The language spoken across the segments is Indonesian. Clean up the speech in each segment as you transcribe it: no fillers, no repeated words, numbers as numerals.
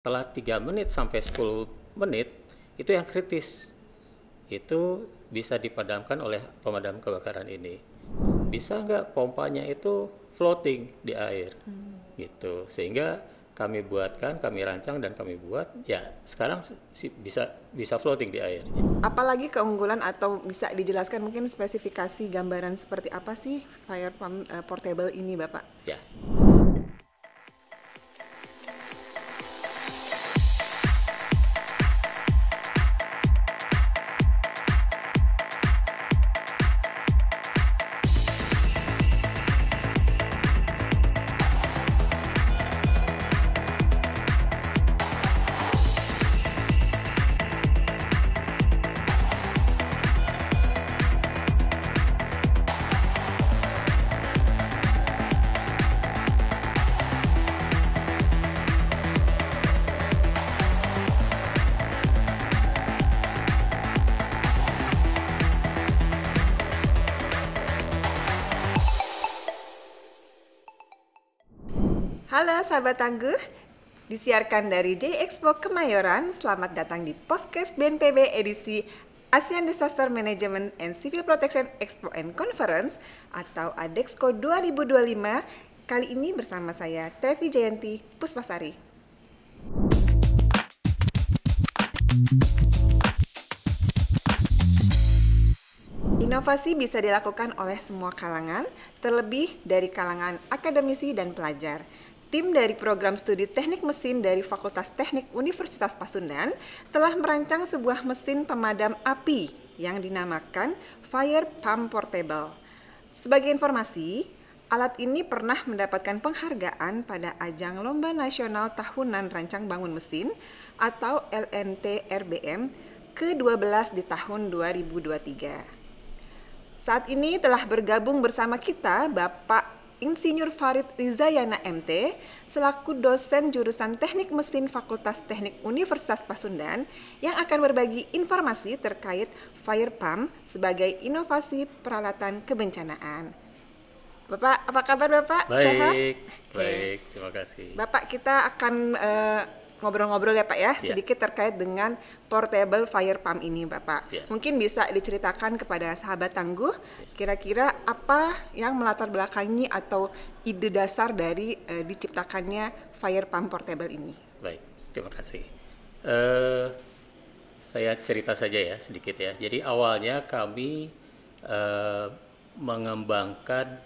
Setelah 3 menit sampai 10 menit, itu yang kritis. Itu bisa dipadamkan oleh pemadam kebakaran ini. Bisa nggak pompanya itu floating di air, gitu. Sehingga kami rancang dan kami buat, ya sekarang bisa floating di air. Apalagi keunggulan atau bisa dijelaskan mungkin spesifikasi gambaran seperti apa sih fire pump portable ini, Bapak? Ya. Halo sahabat tangguh, disiarkan dari J Expo Kemayoran. Selamat datang di podcast BNPB edisi ASEAN Disaster Management and Civil Protection Expo and Conference atau ADEXCO 2025. Kali ini bersama saya Trevi Jayanti Puspasari. Inovasi bisa dilakukan oleh semua kalangan, terlebih dari kalangan akademisi dan pelajar. Tim dari program studi teknik mesin dari Fakultas Teknik Universitas Pasundan telah merancang sebuah mesin pemadam api yang dinamakan Fire Pump Portable. Sebagai informasi, alat ini pernah mendapatkan penghargaan pada ajang Lomba Nasional Tahunan Rancang Bangun Mesin atau LNT-RBM ke-12 di tahun 2023. Saat ini telah bergabung bersama kita Bapak Insinyur Farid Rizayana MT selaku dosen jurusan Teknik Mesin Fakultas Teknik Universitas Pasundan yang akan berbagi informasi terkait fire pump sebagai inovasi peralatan kebencanaan. Bapak, apa kabar Bapak? Baik, Sehat? baik, terima kasih. Bapak, kita akan ngobrol-ngobrol ya Pak ya, sedikit terkait dengan portable fire pump ini Bapak. Mungkin bisa diceritakan kepada sahabat tangguh, kira-kira apa yang melatar belakangi atau ide dasar dari diciptakannya fire pump portable ini. Baik, terima kasih. Saya cerita saja ya sedikit ya. Jadi awalnya kami mengembangkan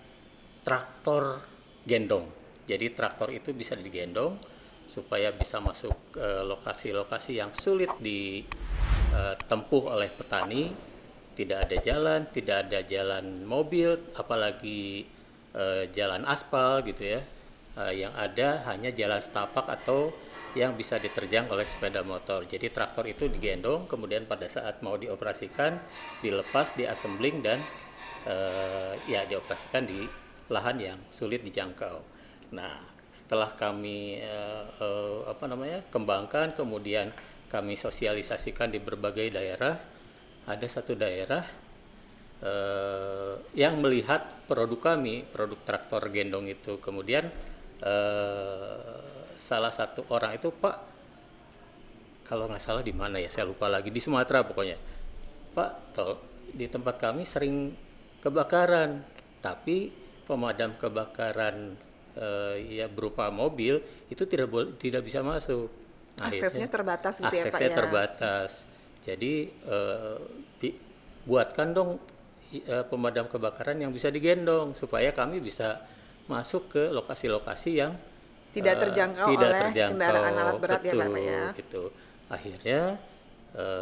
traktor gendong. Jadi traktor itu bisa digendong supaya bisa masuk ke lokasi-lokasi yang sulit ditempuh oleh petani. Tidak ada jalan mobil, apalagi jalan aspal gitu ya. Yang ada hanya jalan setapak atau yang bisa diterjang oleh sepeda motor. Jadi traktor itu digendong, kemudian pada saat mau dioperasikan, dilepas, diassembling dan dioperasikan di lahan yang sulit dijangkau. Nah, setelah kami kembangkan, kemudian kami sosialisasikan di berbagai daerah, ada satu daerah yang melihat produk kami, produk traktor gendong itu. Kemudian salah satu orang itu, Pak, kalau nggak salah di mana ya, saya lupa lagi, di Sumatera pokoknya. Pak, di tempat kami sering kebakaran, tapi pemadam kebakaran berupa mobil itu tidak bisa masuk. Aksesnya terbatas gitu ya Pak ya. Aksesnya terbatas. Jadi buatkan dong pemadam kebakaran yang bisa digendong supaya kami bisa masuk ke lokasi-lokasi yang tidak terjangkau oleh kendaraan alat berat. Betul, ya Pak ya. Gitu. Akhirnya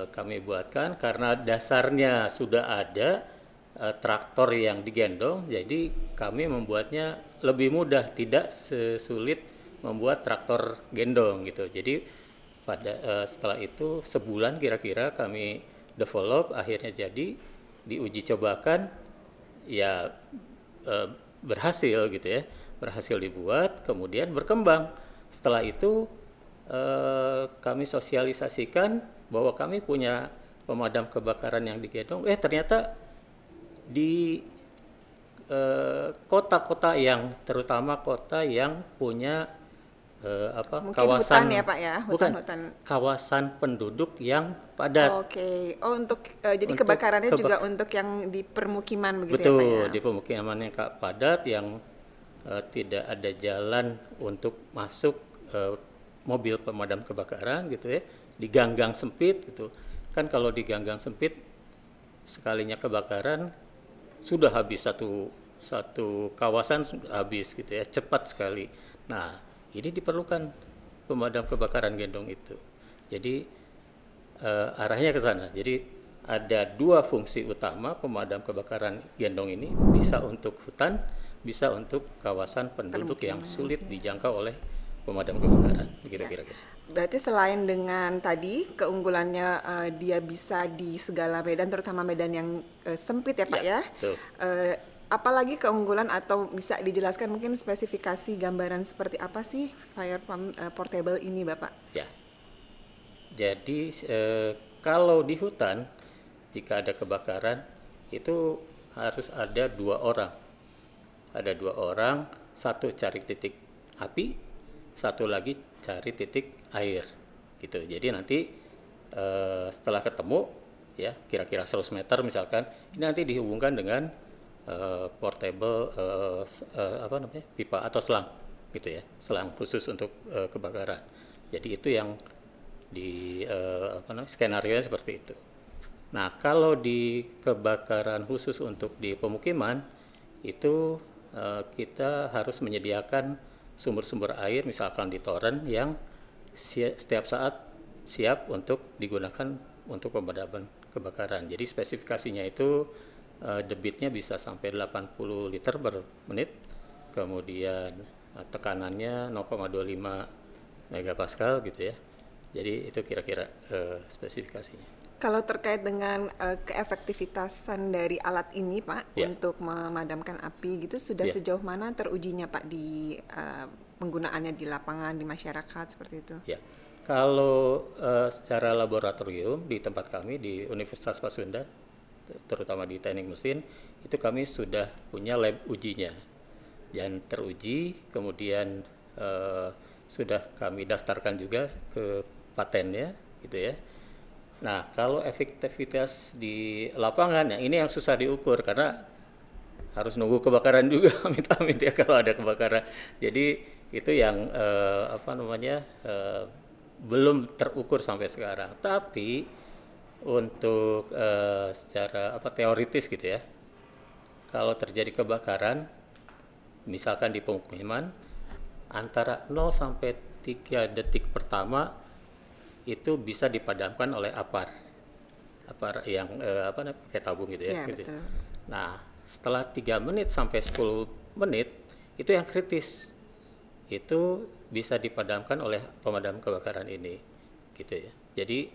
kami buatkan karena dasarnya sudah ada traktor yang digendong, jadi kami membuatnya lebih mudah, tidak sesulit membuat traktor gendong gitu. Jadi setelah itu sebulan kira-kira kami develop, akhirnya jadi diuji cobakan, ya berhasil gitu ya, berhasil dibuat, kemudian berkembang. Setelah itu kami sosialisasikan bahwa kami punya pemadam kebakaran yang digendong. Ternyata di kota-kota yang, terutama kota yang punya Mungkin hutan ya Pak ya, bukan hutan-hutan. kawasan penduduk yang padat. Oke, oh untuk jadi Untuk kebakarannya juga untuk yang di permukiman begitu ya Pak ya? Betul, di pemukiman yang padat yang tidak ada jalan untuk masuk mobil pemadam kebakaran gitu ya, di gang-gang sempit gitu. Kan kalau di gang-gang sempit sekalinya kebakaran sudah habis satu kawasan habis gitu ya, cepat sekali. Nah, ini diperlukan pemadam kebakaran gendong itu. Jadi arahnya ke sana. Jadi ada dua fungsi utama pemadam kebakaran gendong ini, bisa untuk hutan, bisa untuk kawasan penduduk yang sulit dijangkau oleh pemadam kebakaran. Begitu kira-kira. Berarti selain dengan tadi keunggulannya dia bisa di segala medan, terutama medan yang sempit ya Pak ya. Betul. Apalagi keunggulan atau bisa dijelaskan mungkin spesifikasi gambaran seperti apa sih fire pump portable ini Bapak? Ya. Jadi kalau di hutan jika ada kebakaran itu harus ada 2 orang. Ada 2 orang, satu cari titik api, satu lagi cari titik air. Gitu. Jadi nanti setelah ketemu ya kira-kira 100 meter misalkan, ini nanti dihubungkan dengan portable pipa atau selang gitu ya, selang khusus untuk kebakaran. Jadi itu yang di skenario seperti itu. Nah, kalau di kebakaran khusus untuk di pemukiman itu kita harus menyediakan sumber-sumber air misalkan di toren yang setiap saat siap untuk digunakan untuk pemadaman kebakaran. Jadi spesifikasinya itu debitnya bisa sampai 80 liter per menit, kemudian tekanannya 0,25 megapascal gitu ya. Jadi itu kira-kira spesifikasinya. Kalau terkait dengan keefektivitasan dari alat ini Pak untuk memadamkan api gitu sudah sejauh mana terujinya Pak di penggunaannya di lapangan, di masyarakat seperti itu? Ya, kalau secara laboratorium di tempat kami di Universitas Pasundan, terutama di teknik mesin, itu kami sudah punya lab ujinya yang teruji, kemudian sudah kami daftarkan juga ke patennya gitu ya. Nah, kalau efektivitas di lapangan, ini yang susah diukur karena harus nunggu kebakaran juga, amit-amit ya kalau ada kebakaran. Jadi itu yang belum terukur sampai sekarang. Tapi untuk secara teoritis gitu ya, kalau terjadi kebakaran, misalkan di pemukiman, antara 0 sampai 3 detik pertama itu bisa dipadamkan oleh apar yang pakai tabung gitu ya. Gitu. Betul. Nah, setelah 3 menit sampai 10 menit itu yang kritis, itu bisa dipadamkan oleh pemadam kebakaran ini, gitu ya. Jadi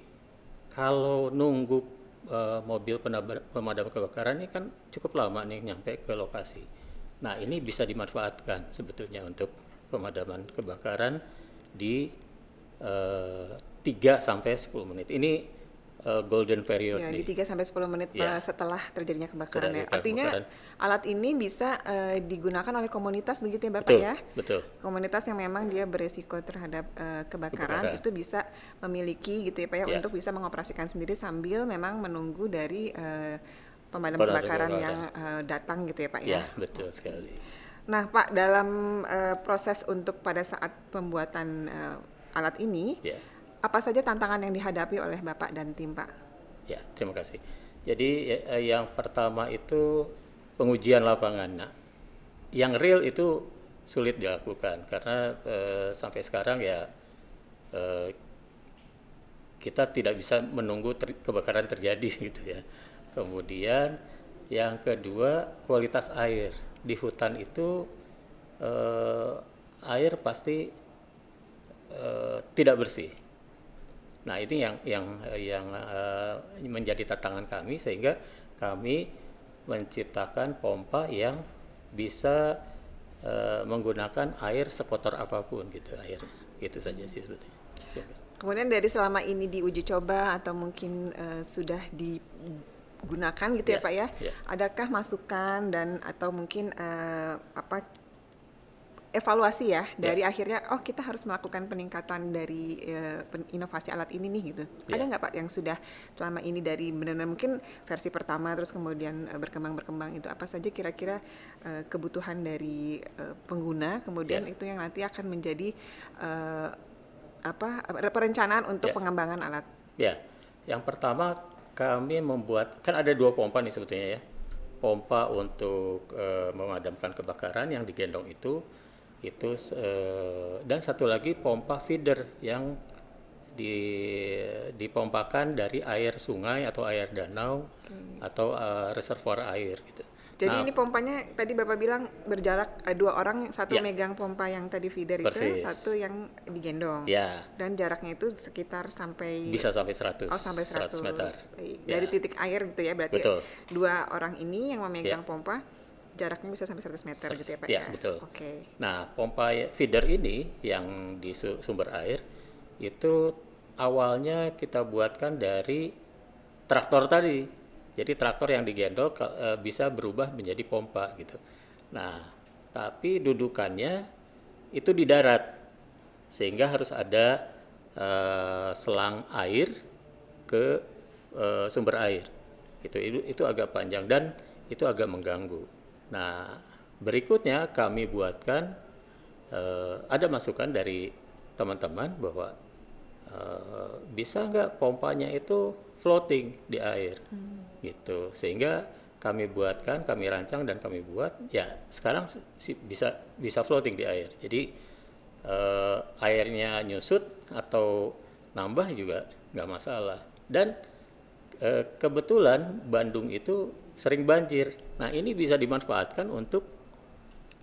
kalau nunggu mobil pemadam kebakaran ini kan cukup lama nih nyampe ke lokasi. Nah, ini bisa dimanfaatkan sebetulnya untuk pemadaman kebakaran di 3 sampai 10 menit. Ini golden period ya, nih. di 3 sampai 10 menit setelah terjadinya kebakaran ya. Artinya kebakaran. Alat ini bisa digunakan oleh komunitas begitu ya Bapak Betul, ya? Betul. Komunitas yang memang dia beresiko terhadap kebakaran itu bisa memiliki gitu ya Pak ya, untuk bisa mengoperasikan sendiri sambil memang menunggu dari pemadam kebakaran yang datang gitu ya Pak ya? Ya, betul sekali. Nah Pak, dalam proses untuk pada saat pembuatan alat ini, apa saja tantangan yang dihadapi oleh Bapak dan tim Pak? Ya, terima kasih. Jadi yang pertama itu pengujian lapangan. Nah, yang real itu sulit dilakukan karena sampai sekarang ya kita tidak bisa menunggu kebakaran terjadi gitu ya. Kemudian yang kedua kualitas air di hutan itu air pasti tidak bersih. Nah, ini yang menjadi tantangan kami sehingga kami menciptakan pompa yang bisa menggunakan air sekotor apapun gitu air. Itu saja sih sebetulnya. Kemudian dari selama ini diuji coba atau mungkin sudah digunakan gitu ya Pak ya, adakah masukan dan atau mungkin evaluasi ya dari akhirnya kita harus melakukan peningkatan dari inovasi alat ini nih gitu. Ada nggak Pak yang sudah selama ini dari benar-benar mungkin versi pertama terus kemudian berkembang itu apa saja kira-kira kebutuhan dari pengguna kemudian itu yang nanti akan menjadi perencanaan untuk pengembangan alat? Ya, yang pertama kami membuat, kan ada 2 pompa nih sebetulnya ya. Pompa untuk memadamkan kebakaran yang digendong itu dan satu lagi pompa feeder yang dipompakan dari air sungai atau air danau atau reservoir air gitu. Jadi ini pompanya tadi Bapak bilang berjarak 2 orang, satu megang pompa yang tadi feeder itu, satu yang digendong. Dan jaraknya itu sekitar bisa sampai 100. Sampai 100 meter. Dari titik air gitu ya, berarti 2 orang ini yang memegang pompa jaraknya bisa sampai 100 meter gitu ya Pak ya? Betul. Nah, pompa feeder ini yang di sumber air itu awalnya kita buatkan dari traktor tadi. Jadi traktor yang digendong bisa berubah menjadi pompa gitu. Nah, tapi dudukannya itu di darat, sehingga harus ada selang air ke sumber air. Itu agak panjang dan itu agak mengganggu. Nah, berikutnya kami buatkan ada masukan dari teman-teman bahwa bisa nggak pompanya itu floating di air gitu, sehingga kami rancang dan kami buat ya sekarang bisa floating di air. Jadi airnya nyusut atau nambah juga nggak masalah. Dan kebetulan Bandung itu sering banjir. Nah, ini bisa dimanfaatkan untuk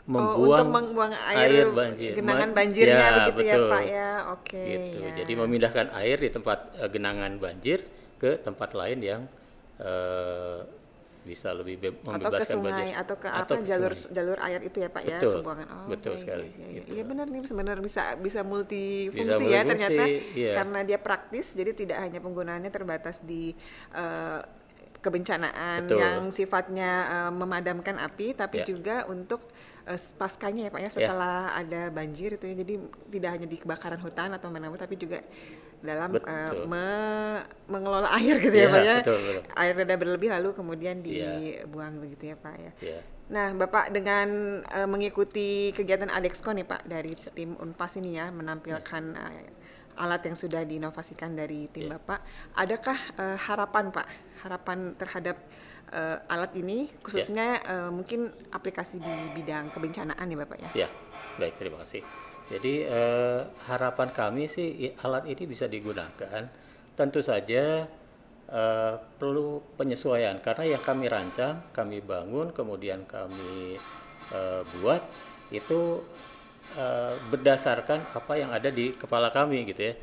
membuang air banjir, genangan banjirnya begitu betul. Ya Pak ya. Gitu. Jadi memindahkan air di tempat genangan banjir ke tempat lain yang bisa lebih membebaskan atau ke sungai banjir. Atau ke jalur air itu ya Pak ya, pembuangan. Betul sekali. Iya benar nih, sebenarnya bisa multifungsi ya ternyata karena dia praktis, jadi tidak hanya penggunaannya terbatas di kebencanaan yang sifatnya memadamkan api, tapi juga untuk paskanya ya Pak ya, setelah ada banjir itu ya, jadi tidak hanya di kebakaran hutan atau mana-mana, tapi juga dalam mengelola air gitu ya Pak ya. Betul. Air reda berlebih lalu kemudian dibuang begitu ya Pak ya. Nah Bapak dengan mengikuti kegiatan Adexco nih Pak dari tim Unpas ini ya, menampilkan alat yang sudah diinovasikan dari tim Bapak, adakah harapan terhadap alat ini khususnya mungkin aplikasi di bidang kebencanaan ya Bapak ya? Ya, baik, terima kasih. Jadi harapan kami sih alat ini bisa digunakan, tentu saja perlu penyesuaian karena yang kami rancang, kami bangun, kemudian kami buat itu berdasarkan apa yang ada di kepala kami gitu ya.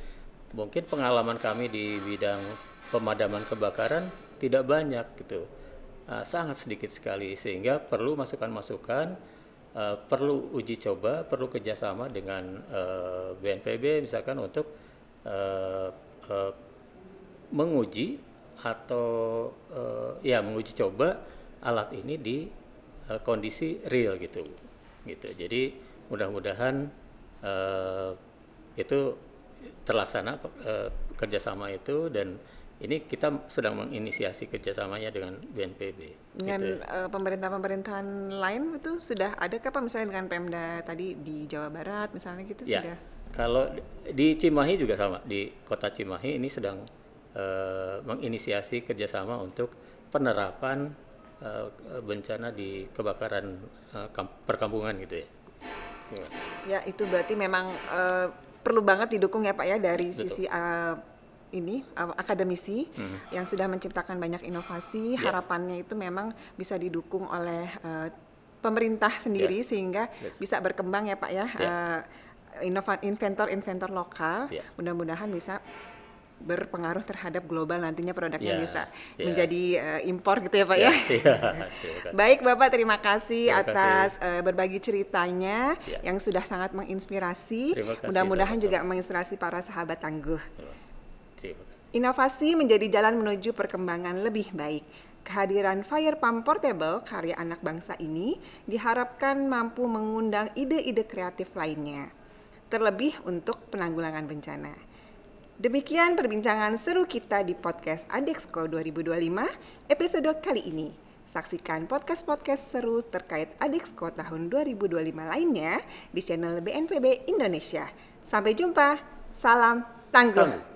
Mungkin pengalaman kami di bidang pemadaman kebakaran tidak banyak gitu, sangat sedikit sekali, sehingga perlu masukan-masukan, perlu uji coba, perlu kerjasama dengan BNPB misalkan untuk menguji atau menguji coba alat ini di kondisi real gitu. Jadi mudah-mudahan itu terlaksana kerjasama itu, dan ini kita sedang menginisiasi kerjasamanya dengan BNPB. Dengan pemerintah-pemerintahan lain itu sudah ada Pak, misalnya dengan Pemda tadi di Jawa Barat misalnya gitu sudah? Kalau di Cimahi juga sama, di kota Cimahi ini sedang menginisiasi kerjasama untuk penerapan bencana di kebakaran perkampungan gitu ya. Ya itu berarti memang perlu banget didukung ya Pak ya dari sisi akademisi yang sudah menciptakan banyak inovasi. Harapannya itu memang bisa didukung oleh pemerintah sendiri sehingga bisa berkembang ya Pak ya. Inventor-inventor lokal mudah-mudahan bisa berpengaruh terhadap global, nantinya produknya bisa menjadi impor gitu ya Pak ya. Baik Bapak, terima kasih atas berbagi ceritanya yang sudah sangat menginspirasi. Mudah-mudahan juga menginspirasi para sahabat tangguh. Inovasi menjadi jalan menuju perkembangan lebih baik. Kehadiran Fire Pump Portable karya anak bangsa ini diharapkan mampu mengundang ide-ide kreatif lainnya, terlebih untuk penanggulangan bencana. Demikian perbincangan seru kita di podcast Adexco 2025 episode kali ini. Saksikan podcast-podcast seru terkait Adexco tahun 2025 lainnya di channel BNPB Indonesia. Sampai jumpa, salam tangguh.